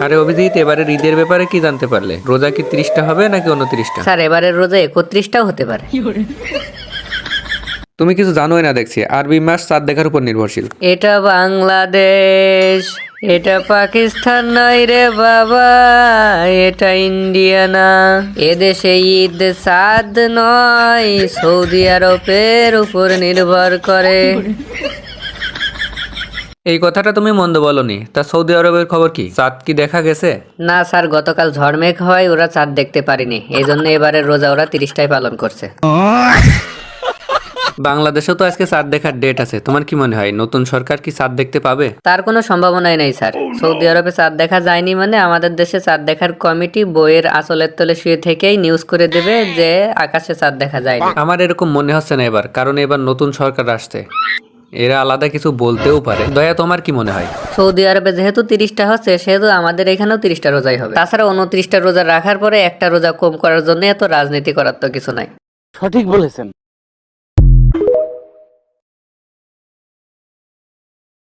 আরে অভিজিৎ, এবারের ঈদের ব্যাপারে কি জানতে পারলে? রোজা কি 30টা হবে নাকি 29টা? স্যার এবারের রোজা 31টাও হতে পারে। তুমি কিছু জানোই না দেখছি। আরবি মাস চাঁদ দেখার উপর নির্ভরশীল। এটা বাংলাদেশ, এটা পাকিস্তান নয় রে বাবা, এটা ইন্ডিয়া না। এদেশে ঈদ চাঁদ নয়, সৌদি আরবের উপর নির্ভর করে। এই কথাটা তুমি মন্দ বলনি। তা সৌদি আরবের খবর কি? চাঁদ কি দেখা গেছে? না স্যার, গতকাল ঝড়মেঘ হয়, ওরা চাঁদ দেখতে পারেনি, এই জন্য এবারের রোজা ওরা 30টাই পালন করছে। বাংলাদেশেও তো আজকে চাঁদ দেখার ডেট আছে। তোমার কি মনে হয় নতুন সরকার কি চাঁদ দেখতে পাবে? তার কোনো সম্ভাবনাই নেই স্যার। সৌদি আরবে চাঁদ দেখা যায়নি মানে আমাদের দেশে চাঁদ দেখার কমিটি বইয়ের আঁচলের তলে শুয়ে থেকেই নিউজ করে দেবে যে আকাশে চাঁদ দেখা যায়নি। আমার এরকম মনে হচ্ছে না এবার, কারণ এবার নতুন সরকার আসছে, এরা আলাদা কিছু বলতেও পারে। দয়া, তোমার কি মনে হয়? সৌদি আরবে যেহেতু 30টা হচ্ছে, সেহেতু আমাদের এখানেও 30টা রোজাই হবে। তাছাড়া 29টা রোজা রাখার পরে একটা রোজা কম করার জন্য এত রাজনীতি করার তো কিছু নাই। সঠিক বলেছেন।